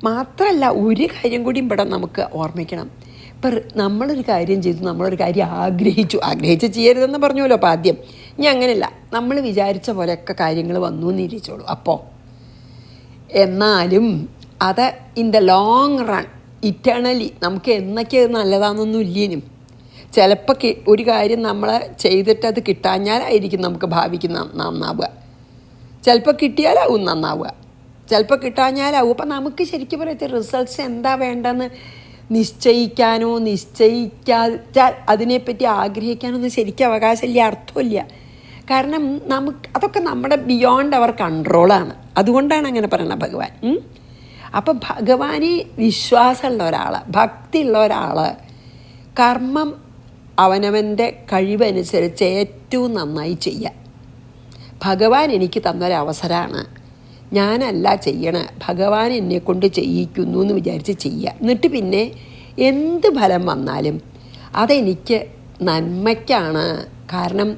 മാത്രമല്ല ഒരു കാര്യം കൂടി ഇവിടെ നമുക്ക് ഓർമ്മിക്കണം. ഇപ്പം നമ്മളൊരു കാര്യം ചെയ്തു, നമ്മളൊരു കാര്യം ആഗ്രഹിച്ച് ചെയ്യരുതെന്ന് പറഞ്ഞല്ലോ അപ്പം ആദ്യം. ഇനി അങ്ങനെയല്ല, നമ്മൾ വിചാരിച്ച പോലെയൊക്കെ കാര്യങ്ങൾ വന്നു എന്ന് ഇരിച്ചോളൂ. അപ്പോൾ എന്നാലും അത് in the long run eternally നമുക്ക് എന്നൊക്കെ നല്ലതാണെന്നൊന്നും ഇല്ലേനും. ചിലപ്പോൾ ഒരു കാര്യം നമ്മൾ ചെയ്തിട്ട് അത് കിട്ടാഞ്ഞാലായിരിക്കും നമുക്ക് ഭാവിക്ക് നന്നാവുക. ചിലപ്പോൾ കിട്ടിയാലാവും നന്നാവുക, ചിലപ്പോൾ കിട്ടാഞ്ഞാലാവും. അപ്പം നമുക്ക് ശരിക്കും പറയത്തെ റിസൾട്ട്സ് എന്താ വേണ്ടെന്ന് നിശ്ചയിക്കാനോ നിശ്ചയിക്കാച്ചാൽ അതിനെപ്പറ്റി ആഗ്രഹിക്കാനോ ഒന്നും ശരിക്കും അവകാശമില്ല, അർത്ഥമില്ല. കാരണം അതൊക്കെ നമ്മുടെ ബിയോണ്ട് അവർ കൺട്രോളാണ്. അതുകൊണ്ടാണ് അങ്ങനെ പറയുന്നത് ഭഗവാൻ. അപ്പം ഭഗവാനെ വിശ്വാസമുള്ള ഒരാൾ, ഭക്തിയുള്ള ഒരാൾ കർമ്മം അവനവൻ്റെ കഴിവനുസരിച്ച് ഏറ്റവും നന്നായി ചെയ്യാൻ. ഭഗവാൻ എനിക്ക് തന്നൊരവസരമാണ്, ഞാനല്ല ചെയ്യണ, ഭഗവാൻ എന്നെക്കൊണ്ട് ചെയ്യിക്കുന്നു എന്ന് വിചാരിച്ച് ചെയ്യുക. എന്നിട്ട് പിന്നെ എന്ത് ഫലം വന്നാലും അതെനിക്ക് നന്മയ്ക്കാണ്. കാരണം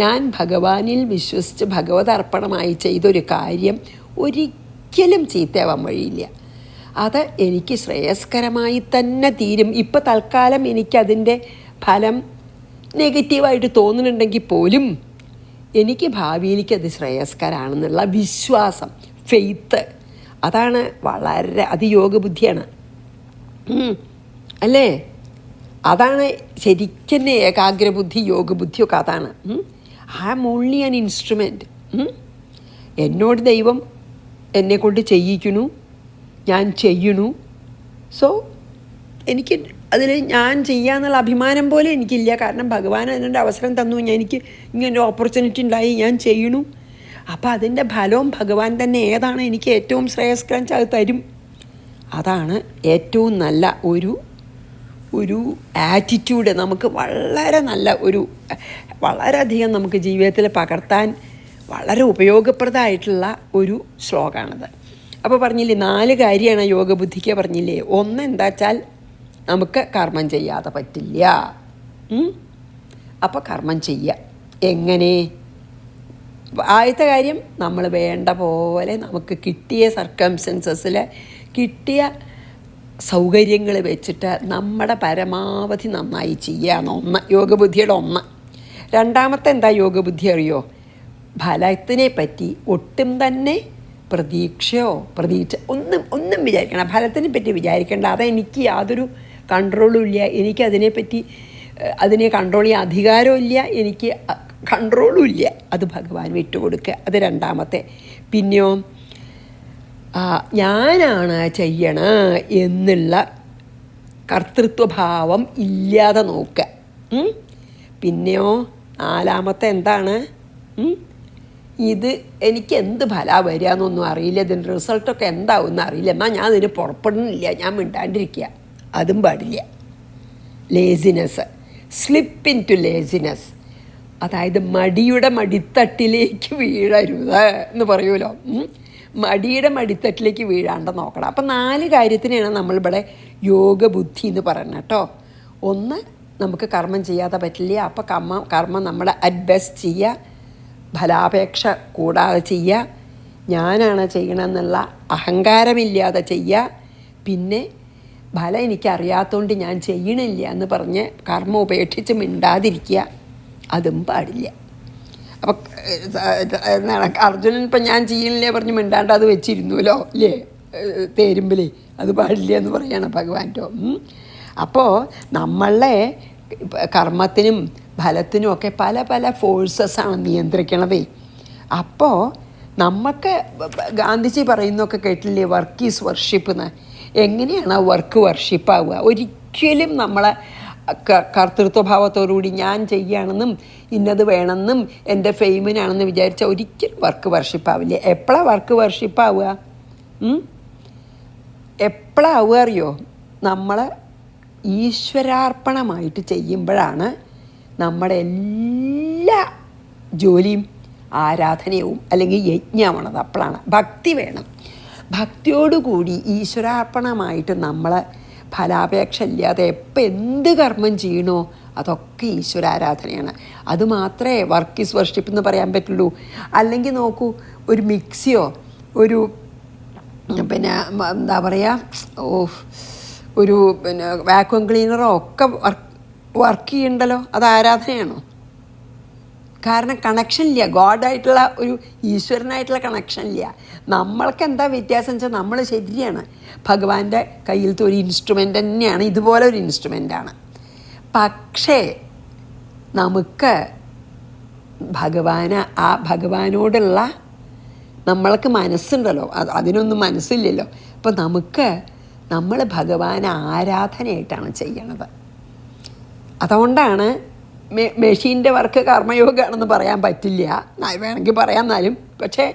ഞാൻ ഭഗവാനിൽ വിശ്വസിച്ച് ഭഗവതർപ്പണമായി ചെയ്തൊരു കാര്യം ഒരിക്കലും ചീത്തയാവാൻ വഴിയില്ല. അത് എനിക്ക് ശ്രേയസ്കരമായി തന്നെ തീരും. ഇപ്പം തൽക്കാലം എനിക്കതിൻ്റെ ഫലം നെഗറ്റീവായിട്ട് തോന്നുന്നുണ്ടെങ്കിൽ പോലും എനിക്ക് ഭാവിയിലേക്ക് അത് ശ്രേയസ്കരാണെന്നുള്ള വിശ്വാസം, ഫെയ്ത്ത്, അതാണ് അത് യോഗബുദ്ധിയാണ് അല്ലേ? അതാണ് ശരിക്കും ഏകാഗ്രബുദ്ധി, യോഗബുദ്ധിയൊക്കെ അതാണ്. I am only an instrument. എന്നോട് ദൈവം എന്നെക്കൊണ്ട് ചെയ്യിക്കുന്നു, ഞാൻ ചെയ്യണു. സോ എനിക്ക് അതിൽ ഞാൻ ചെയ്യാന്നുള്ള അഭിമാനം പോലും എനിക്കില്ല. കാരണം ഭഗവാൻ അതിൻ്റെ അവസരം തന്നു, എനിക്ക് ഇങ്ങനൊരു ഓപ്പർച്യൂണിറ്റി ഉണ്ടായി, ഞാൻ ചെയ്യണു. അപ്പോൾ അതിൻ്റെ ഫലവും ഭഗവാൻ തന്നെ ഏതാണ് എനിക്ക് ഏറ്റവും ശ്രേയസ്കരം അത് തരും. അതാണ് ഏറ്റവും നല്ല ഒരു ആറ്റിറ്റ്യൂഡ്. നമുക്ക് വളരെ നല്ല വളരെയധികം നമുക്ക് ജീവിതത്തിൽ പകർത്താൻ വളരെ ഉപയോഗപ്രദമായിട്ടുള്ള ഒരു ശ്ലോകമാണത്. അപ്പോൾ പറഞ്ഞില്ലേ 4 കാര്യമാണ് യോഗബുദ്ധിക്ക് പറഞ്ഞില്ലേ. ഒന്ന് എന്താ വെച്ചാൽ നമുക്ക് കർമ്മം ചെയ്യാതെ പറ്റില്ല. അപ്പോൾ കർമ്മം ചെയ്യുക എങ്ങനെ? ആദ്യത്തെ കാര്യം, നമ്മൾ വേണ്ട പോലെ നമുക്ക് കിട്ടിയ സർക്കംസ്റ്റൻസസിൽ കിട്ടിയ സൗകര്യങ്ങൾ വെച്ചിട്ട് നമ്മുടെ പരമാവധി നന്നായി ചെയ്യുക. ഒന്ന് യോഗബുദ്ധിയുടെ ഒന്ന്. രണ്ടാമത്തെ എന്താ യോഗബുദ്ധി അറിയോ? ഫലത്തിനെ പറ്റി ഒട്ടും തന്നെ പ്രതീക്ഷ ഒന്നും വിചാരിക്കണം. ഫലത്തിനെ പറ്റി വിചാരിക്കേണ്ട. അതെനിക്ക് യാതൊരു കൺട്രോളും ഇല്ല. എനിക്കതിനെപ്പറ്റി അതിനെ കൺട്രോൾ ചെയ്യാൻ അധികാരവും ഇല്ല, എനിക്ക് കൺട്രോളും ഇല്ല. അത് ഭഗവാൻ വിട്ടുകൊടുക്കുക. അത് രണ്ടാമത്തെ. പിന്നെയോ ഞാനാണ് ചെയ്യണ എന്നുള്ള കർത്തൃത്വഭാവം ഇല്ലാതെ നോക്കുക. പിന്നെയോ നാലാമത്തെ എന്താണ്? ഇത് എനിക്ക് എന്ത് ഫലമാണ് വരിക എന്നൊന്നും അറിയില്ല, ഇതിൻ്റെ റിസൾട്ടൊക്കെ എന്താവുമെന്ന് അറിയില്ല, എന്നാൽ ഞാൻ ഇതിന് പുറപ്പെടുന്നില്ല, ഞാൻ മിണ്ടാണ്ടിരിക്കുക. അതും പാടില്ല. Laziness, slip into laziness, അതായത് മടിയുടെ മടിത്തട്ടിലേക്ക് വീഴരുത് എന്ന് പറയുമല്ലോ. മടിയുടെ മടിത്തട്ടിലേക്ക് വീഴാണ്ട് നോക്കണം. അപ്പം 4 കാര്യത്തിനാണ് നമ്മളിവിടെ യോഗബുദ്ധി എന്ന് പറയുന്നത് കേട്ടോ. ഒന്ന്, നമുക്ക് കർമ്മം ചെയ്യാതെ പറ്റില്ല. അപ്പം കർമ്മം നമ്മൾ അറ്റ് ബെസ്റ്റ് ചെയ്യുക, ഫലാപേക്ഷ കൂടാതെ ചെയ്യുക, ഞാനാണ് ചെയ്യണമെന്നുള്ള അഹങ്കാരമില്ലാതെ ചെയ്യുക. പിന്നെ ഫലം എനിക്കറിയാത്തതുകൊണ്ട് ഞാൻ ചെയ്യണില്ല എന്ന് പറഞ്ഞ് കർമ്മം ഉപേക്ഷിച്ച് മിണ്ടാതിരിക്കുക, അതും പാടില്ല. അപ്പം എന്താണ് അർജുനൻ ഇപ്പം ഞാൻ ചെയ്യണില്ലേ പറഞ്ഞ് മിണ്ടാണ്ട് അത് വെച്ചിരുന്നുല്ലോ അല്ലേ തേരുമ്പിലേ, അത് പാടില്ല എന്ന് പറയണം ഭഗവാൻ്റെ. അപ്പോൾ നമ്മളെ കർമ്മത്തിനും ഫലത്തിനും ഒക്കെ പല പല ഫോഴ്സസാണ് നിയന്ത്രിക്കണതേ. അപ്പോൾ നമുക്ക് ഗാന്ധിജി പറയുന്നതൊക്കെ കേട്ടില്ലേ, വർക്ക് ഈസ് വർഷിപ്പ് എന്ന്. എങ്ങനെയാണ് വർക്ക് വർഷിപ്പാവുക? ഒരിക്കലും നമ്മളെ കർത്തൃത്വഭാവത്തോടുകൂടി ഞാൻ ചെയ്യുകയാണെന്നും ഇന്നത് വേണമെന്നും എൻ്റെ ഫെയിമിനാണെന്ന് വിചാരിച്ചാൽ ഒരിക്കലും വർക്ക് വർഷിപ്പാവില്ല. എപ്പോഴാണ് വർക്ക് വർഷിപ്പാവുക? എപ്പോഴാവുക അറിയോ? നമ്മൾ ഈശ്വരാർപ്പണമായിട്ട് ചെയ്യുമ്പോഴാണ് നമ്മുടെ എല്ലാ ജോലിയും ആരാധനയും അല്ലെങ്കിൽ യജ്ഞമാണത്. അപ്പോഴാണ് ഭക്തി വേണം. ഭക്തിയോടുകൂടി ഈശ്വരാർപ്പണമായിട്ട് നമ്മൾ ഫലാപേക്ഷ ഇല്ലാതെ എപ്പോൾ എന്ത് കർമ്മം ചെയ്യണോ അതൊക്കെ ഈശ്വരാരാധനയാണ്. അതുമാത്രമേ വർക്ക് ഈസ് വർഷിപ്പ് എന്ന് പറയാൻ പറ്റുള്ളൂ. അല്ലെങ്കിൽ നോക്കൂ, ഒരു മിക്സിയോ ഒരു പിന്നെ എന്താ പറയുക, ഒരു വാക്വം ക്ലീനറോ ഒക്കെ വർക്ക് ചെയ്യണ്ടല്ലോ, അത് ആരാധനയാണോ? കാരണം കണക്ഷൻ ഇല്ല, ഗോഡായിട്ടുള്ള ഒരു ഈശ്വരനായിട്ടുള്ള കണക്ഷൻ ഇല്ല. നമ്മൾക്ക് എന്താ വ്യത്യാസം വെച്ചാൽ നമ്മൾ ശരിയാണ് ഭഗവാന്റെ കയ്യിലത്തെ ഒരു ഇൻസ്ട്രുമെൻ്റ് തന്നെയാണ്, ഇതുപോലെ ഒരു ഇൻസ്ട്രുമെൻ്റാണ്. പക്ഷേ നമുക്ക് ഭഗവാനോടുള്ള നമ്മൾക്ക് മനസ്സുണ്ടല്ലോ, അതിനൊന്നും മനസ്സില്ലല്ലോ. അപ്പോൾ നമ്മൾ ഭഗവാനെ ആരാധനയായിട്ടാണ് ചെയ്യണത്. അതുകൊണ്ടാണ് മെഷീൻ്റെ വർക്ക് കർമ്മയോഗമാണെന്ന് പറയാൻ പറ്റില്ല, വേണമെങ്കിൽ പറയാം എന്നാലും. പക്ഷേ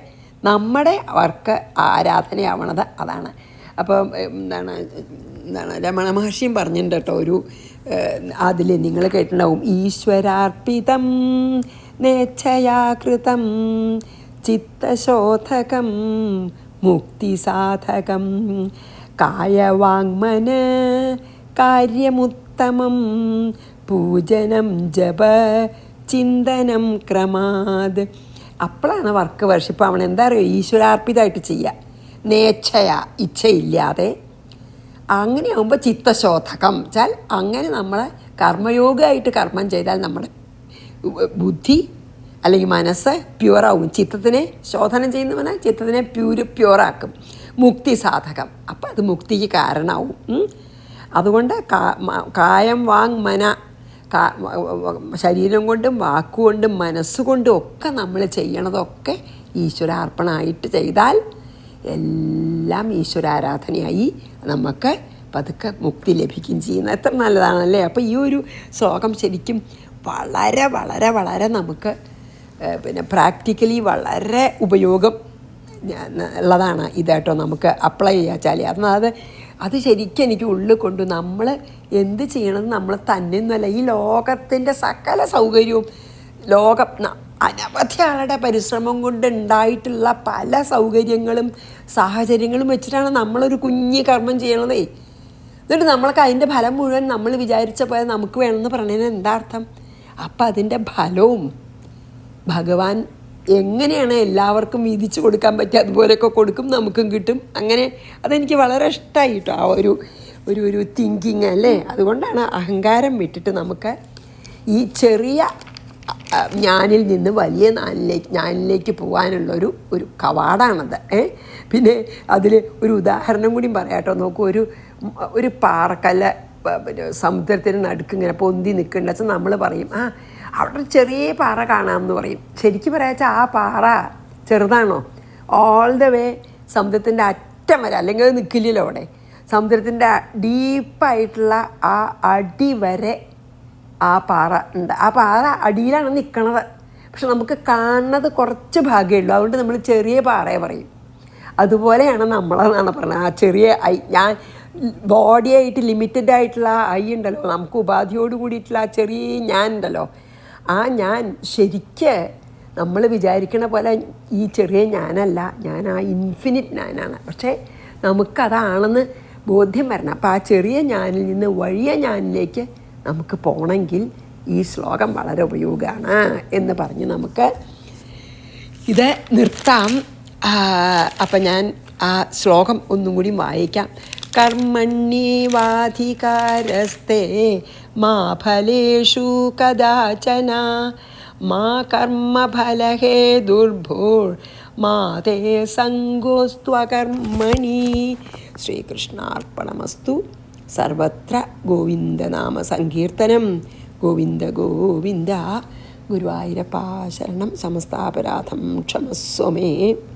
നമ്മുടെ വർക്ക് ആരാധനയാവണത് അതാണ്. അപ്പം എന്താണ് രമണ മഹർഷിയും പറഞ്ഞിട്ടുണ്ട് കേട്ടോ, ഒരു അതിൽ നിങ്ങൾ കേട്ടിട്ടുണ്ടാവും, ഈശ്വരാർപ്പിതം നേച്ഛയാകൃതം ചിത്തശോധകം മുക്തിസാധകം കായവാങ്മന കാര്യമുത്തമം പൂജനം ജപ ചിന്തനം ക്രമാത്. അപ്പോഴാണ് വർക്ക് വർഷിപ്പ് ആവണം. എന്താ പറയുക, ഈശ്വരാർപ്പിതമായിട്ട് ചെയ്യുക, നേച്ഛയ ഇച്ഛയില്ലാതെ. അങ്ങനെയാകുമ്പോൾ ചിത്തശോധകം വെച്ചാൽ അങ്ങനെ നമ്മൾ കർമ്മയോഗമായിട്ട് കർമ്മം ചെയ്താൽ നമ്മുടെ ബുദ്ധി അല്ലെങ്കിൽ മനസ്സ് പ്യുവറാവും. ചിത്തത്തിനെ ശോധനം ചെയ്യുന്നവനെ ചിത്തത്തിനെ പ്യുവറാക്കും. മുക്തി സാധകം, അപ്പം അത് മുക്തിക്ക് കാരണമാവും. അതുകൊണ്ട് കായം വാങ് മന, ശരീരം കൊണ്ടും വാക്കുകൊണ്ടും മനസ്സുകൊണ്ടും ഒക്കെ നമ്മൾ ചെയ്യണതൊക്കെ ഈശ്വരാർപ്പണമായിട്ട് ചെയ്താൽ എല്ലാം ഈശ്വരാരാധനയായി നമുക്ക് പതുക്കെ മുക്തി ലഭിക്കുകയും ചെയ്യുന്നത്. എത്ര നല്ലതാണല്ലേ. അപ്പോൾ ഈ ഒരു ശ്ലോകം ശരിക്കും വളരെ വളരെ വളരെ നമുക്ക് പ്രാക്ടിക്കലി വളരെ ഉപയോഗം ഉള്ളതാണ് ഇതാട്ടോ. നമുക്ക് അപ്ലൈ ചെയ്യാച്ചാൽ അത് ശരിക്കും എനിക്ക് ഉള്ളിൽ കൊണ്ടു. നമ്മൾ എന്ത് ചെയ്യണമെന്ന് നമ്മൾ തന്നെയൊന്നുമല്ല, ഈ ലോകത്തിൻ്റെ സകല സൗകര്യവും അനവധി ആളുടെ പരിശ്രമം കൊണ്ട് ഉണ്ടായിട്ടുള്ള പല സൗകര്യങ്ങളും സാഹചര്യങ്ങളും വെച്ചിട്ടാണ് നമ്മളൊരു കുഞ്ഞ് കർമ്മം ചെയ്യണതേ. എന്നിട്ട് നമ്മൾക്ക് അതിൻ്റെ ഫലം മുഴുവൻ നമ്മൾ വിചാരിച്ച പോലെ നമുക്ക് വേണമെന്ന് പറഞ്ഞതിന് എന്താ അർത്ഥം? അപ്പം അതിൻ്റെ ഫലവും ഭഗവാൻ എങ്ങനെയാണ് എല്ലാവർക്കും വീതിച്ചു കൊടുക്കാൻ പറ്റുക അതുപോലെയൊക്കെ കൊടുക്കും, നമുക്കും കിട്ടും. അങ്ങനെ അതെനിക്ക് വളരെ ഇഷ്ടമായി കേട്ടോ, ആ ഒരു തിങ്കിങ് അല്ലേ. അതുകൊണ്ടാണ് അഹങ്കാരം വിട്ടിട്ട് നമുക്ക് ഈ ചെറിയ ഞാനിൽ നിന്ന് വലിയ ഞാനിലേക്ക് പോകാനുള്ളൊരു കവാടാണത്. പിന്നെ അതിൽ ഒരു ഉദാഹരണം കൂടി പറയാം കേട്ടോ. നോക്കൂ, ഒരു പാറക്കല്ല് സമുദ്രത്തിന് നടുക്ക് ഇങ്ങനെ പൊന്തി നിൽക്കുന്നുണ്ട് വെച്ചാൽ നമ്മൾ പറയും, അവിടെ ഒരു ചെറിയ പാറ കാണാമെന്ന് പറയും. ശരിക്കും പറയാച്ചാൽ ആ പാറ ചെറുതാണോ? ഓൾ ദ വേ സമുദ്രത്തിൻ്റെ അറ്റം വരെ, അല്ലെങ്കിൽ അത് നിൽക്കില്ലല്ലോ അവിടെ. സമുദ്രത്തിൻ്റെ ഡീപ്പായിട്ടുള്ള ആ അടി വരെ ആ പാറ ഉണ്ട്. ആ പാറ അടിയിലാണ് നിൽക്കണത്. പക്ഷെ നമുക്ക് കാണുന്നത് കുറച്ച് ഭാഗ്യമുള്ളൂ, അതുകൊണ്ട് നമ്മൾ ചെറിയ പാറയെ പറയും. അതുപോലെയാണ് നമ്മളെന്നാണ് പറഞ്ഞത്. ആ ചെറിയ ഞാൻ ബോഡിയായിട്ട് ലിമിറ്റഡ് ആയിട്ടുള്ള ഐ ഉണ്ടല്ലോ, നമുക്ക് ഉപാധിയോട് കൂടിയിട്ടുള്ള ആ ചെറിയ ഞാൻ ഉണ്ടല്ലോ, ആ ഞാൻ ശരിക്ക് നമ്മൾ വിചാരിക്കണ പോലെ ഈ ചെറിയ ഞാനല്ല, ഞാൻ ആ ഇൻഫിനിറ്റ് ഞാനാണ്. പക്ഷേ നമുക്കതാണെന്ന് ബോധ്യം വരണം. അപ്പോൾ ആ ചെറിയ ഞാനിൽ നിന്ന് വലിയ ഞാനിലേക്ക് നമുക്ക് പോകണമെങ്കിൽ ഈ ശ്ലോകം വളരെ ഉപയോഗമാണ് എന്ന് പറഞ്ഞ് നമുക്ക് ഇത് നിർത്താം. അപ്പം ഞാൻ ആ ശ്ലോകം ഒന്നും കൂടി വായിക്കാം. കർമ്മണ്യേവാധികാരസ്തേ മാ ഫലേഷു കദാചന മാ കർമ്മഫലഹേതുർഭൂർ മാ തേ സംഗോസ്ത്വകർമ്മണി. ശ്രീകൃഷ്ണാർപ്പണമസ്തു. സർവത്ര ഗോവിന്ദനാമ സങ്കീർത്തനം. ഗോവിന്ദ ഗോവിന്ദ. ഗുരുവായൂരപ്പാ ശരണം. സമസ്താപരാധം ക്ഷമസ്വ മേ.